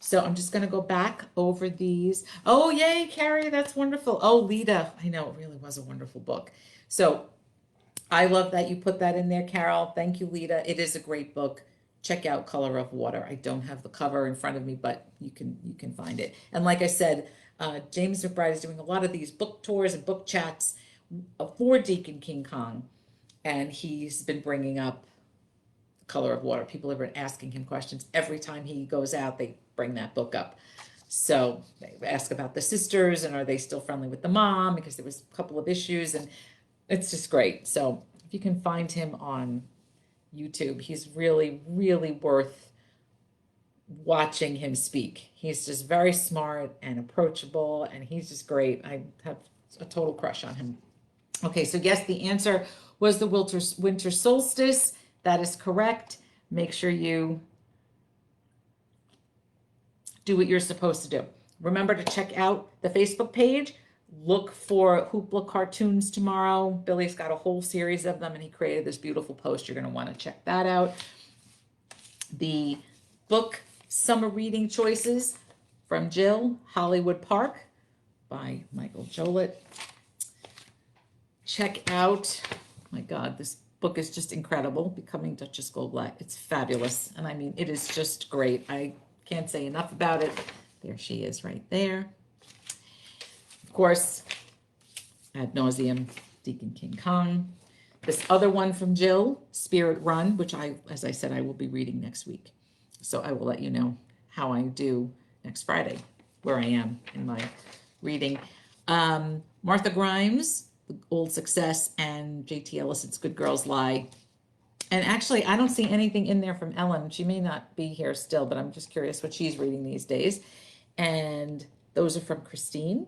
So I'm just going to go back over these. Oh, yay, Carrie, that's wonderful. Oh, Lita, I know, it really was a wonderful book. So I love that you put that in there, Carol. Thank you, Lita. It is a great book. Check out Color of Water. I don't have the cover in front of me, but you can find it. And like I said, James McBride is doing a lot of these book tours and book chats for Deacon King Kong, and he's been bringing up Color of Water. People have been asking him questions every time he goes out. They bring that book up. So they ask about the sisters and are they still friendly with the mom, because there was a couple of issues, and it's just great. So if you can find him on YouTube, he's really worth watching him speak. He's just very smart and approachable, and he's just great. I have a total crush on him. Okay, so yes, the answer was the winter solstice. That is correct. Make sure you do what you're supposed to do. Remember to check out the Facebook page. Look for Hoopla cartoons tomorrow. Billy's got a whole series of them, and he created this beautiful post. You're going to want to check that out. The book summer reading choices from Jill, Hollywood Park by Michael Joliet. Check out, oh my God, this book is just incredible, Becoming Duchess Goldblatt. It's fabulous. And I mean, it is just great. I can't say enough about it. There she is right there. Of course, ad nauseum, Deacon King Kong. This other one from Jill, Spirit Run, which as I said, I will be reading next week. So I will let you know how I do next Friday, where I am in my reading. Martha Grimes, The Old Success, and J.T. Ellison's Good Girls Lie. And actually, I don't see anything in there from Ellen. She may not be here still, but I'm just curious what she's reading these days. And those are from Christine,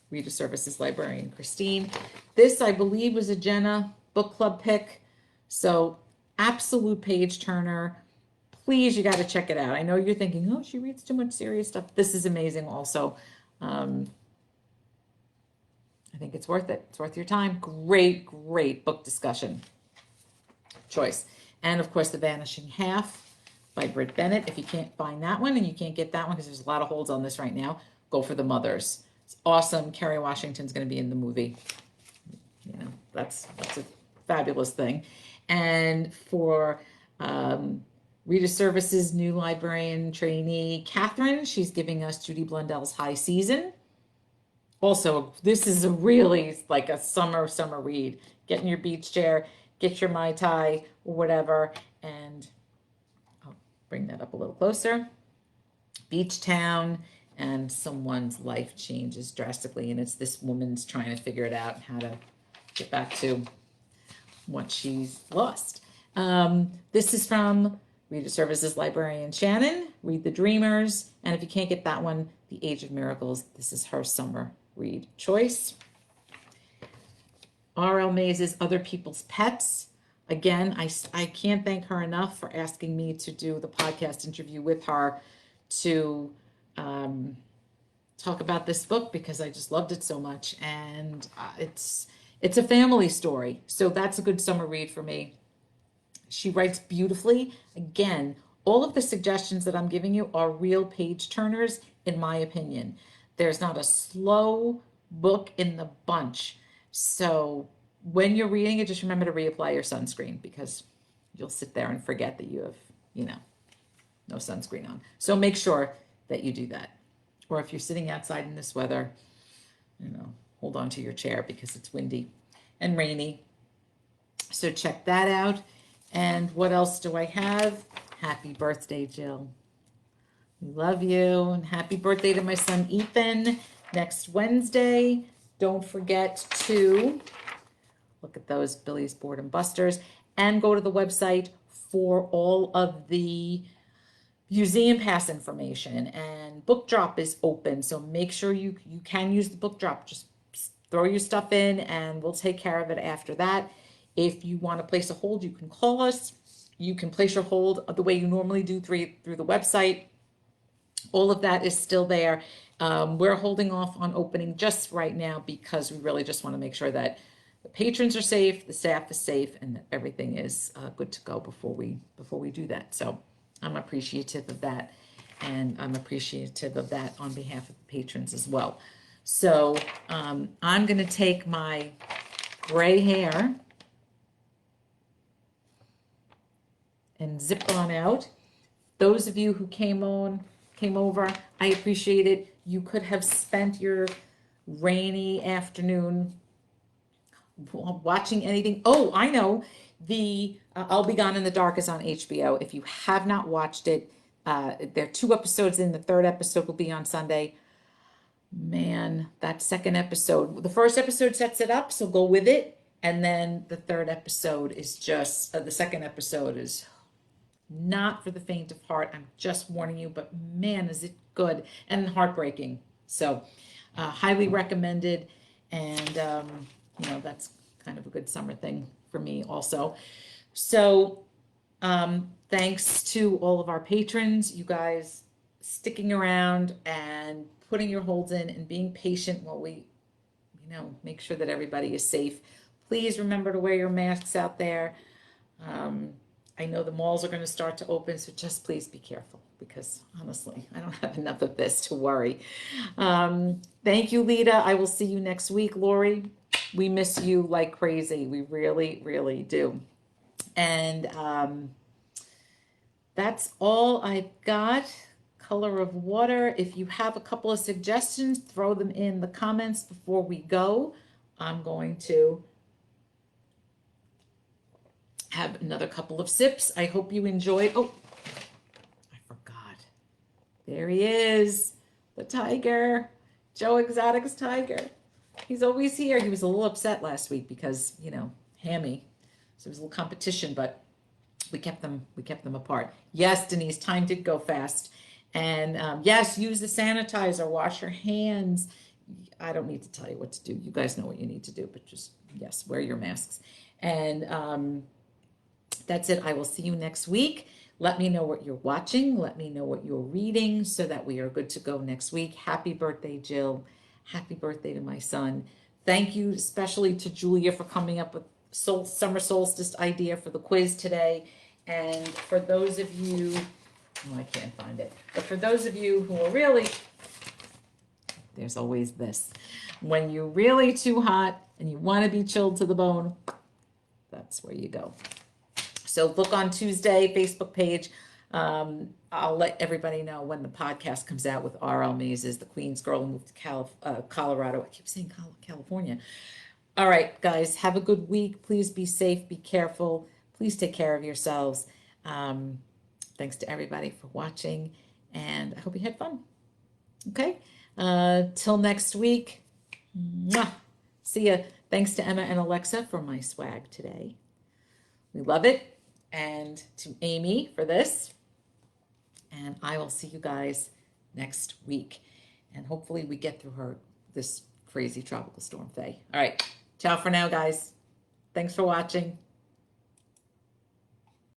Reader Services Librarian Christine. This, I believe, was a Jenna book club pick. So absolute page turner. Please, you got to check it out. I know you're thinking, oh, she reads too much serious stuff. This is amazing also. I think it's worth it. It's worth your time. Great book discussion choice. And of course, The Vanishing Half by Britt Bennett. If you can't find that one and you can't get that one, because there's a lot of holds on this right now, go for The Mothers. It's awesome. Kerry Washington's going to be in the movie. You know, that's a fabulous thing. And for Reader Services new librarian trainee Catherine, she's giving us Judy Blundell's High Season. Also, this is a really like a summer read. Get in your beach chair, get your Mai Tai or whatever, and I'll bring that up a little closer. Beach Town, and someone's life changes drastically, and it's this woman's trying to figure it out, how to get back to what she's lost. This is from Reader Services Librarian Shannon, Read the Dreamers, and if you can't get that one, The Age of Miracles. This is her summer read choice. R.L. Mays's Other People's Pets. Again, I can't thank her enough for asking me to do the podcast interview with her to talk about this book, because I just loved it so much, and it's a family story, so that's a good summer read for me. She writes beautifully. Again, all of the suggestions that I'm giving you are real page turners, in my opinion. There's not a slow book in the bunch. So when you're reading it, just remember to reapply your sunscreen, because you'll sit there and forget that you have, no sunscreen on. So make sure that you do that. Or if you're sitting outside in this weather, hold on to your chair because it's windy and rainy. So check that out. And what else do I have? Happy birthday, Jill. We love you. And happy birthday to my son Ethan next Wednesday. Don't forget to look at those Billy's Board and Busters and go to the website for all of the museum pass information. And book drop is open, so make sure you can use the book drop. Just throw your stuff in and we'll take care of it after that. If you want to place a hold, you can call us. You can place your hold the way you normally do through the website. All of that is still there. We're holding off on opening just right now because we really just want to make sure that the patrons are safe, the staff is safe, and that everything is good to go before we do that. So I'm appreciative of that, and I'm appreciative of that on behalf of the patrons as well. So I'm going to take my gray hair and zip on out. Those of you who came over, I appreciate it. You could have spent your rainy afternoon watching anything. Oh, I know. The I'll Be Gone in the Dark is on HBO. If you have not watched it, there are 2 episodes in. The 3rd episode will be on Sunday. Man, that 2nd episode, the 1st episode sets it up, so go with it. And then the 3rd episode is just, the 2nd episode is not for the faint of heart. I'm just warning you, but man, is it good and heartbreaking. So highly recommended. And, that's kind of a good summer thing for me also. So thanks to all of our patrons, you guys sticking around and putting your holds in and being patient while we, make sure that everybody is safe. Please remember to wear your masks out there. I know the malls are going to start to open, so just please be careful because honestly, I don't have enough of this to worry. Thank you, Lita. I will see you next week. Lori, we miss you like crazy. We really, really do. And that's all I've got. Color of water. If you have a couple of suggestions, throw them in the comments before we go. I'm going to have another couple of sips. I hope you enjoyed. Oh, I forgot. There he is, the tiger, Joe Exotic's tiger. He's always here. He was a little upset last week because, hammy. So it was a little competition, but we kept them apart. Yes, Denise, time did go fast. And yes, use the sanitizer, wash your hands. I don't need to tell you what to do. You guys know what you need to do, but just, yes, wear your masks. And that's it. I will see you next week. Let me know what you're watching. Let me know what you're reading so that we are good to go next week. Happy birthday, Jill. Happy birthday to my son. Thank you especially to Julia for coming up with summer solstice idea for the quiz today. And for those of you, I can't find it, but for those of you who are really, there's always this, when you're really too hot and you want to be chilled to the bone, that's where you go. So look on Tuesday, Facebook page. I'll let everybody know when the podcast comes out with R.L. Mazes, the Queens girl who moved to Colorado. I keep saying California. All right, guys, have a good week. Please be safe, be careful. Please take care of yourselves. Thanks to everybody for watching, and I hope you had fun. Okay, till next week. Mwah. See ya. Thanks to Emma and Alexa for my swag today. We love it. And to Amy for this. And I will see you guys next week. And hopefully we get through this crazy tropical storm, Faye. All right. Ciao for now, guys. Thanks for watching.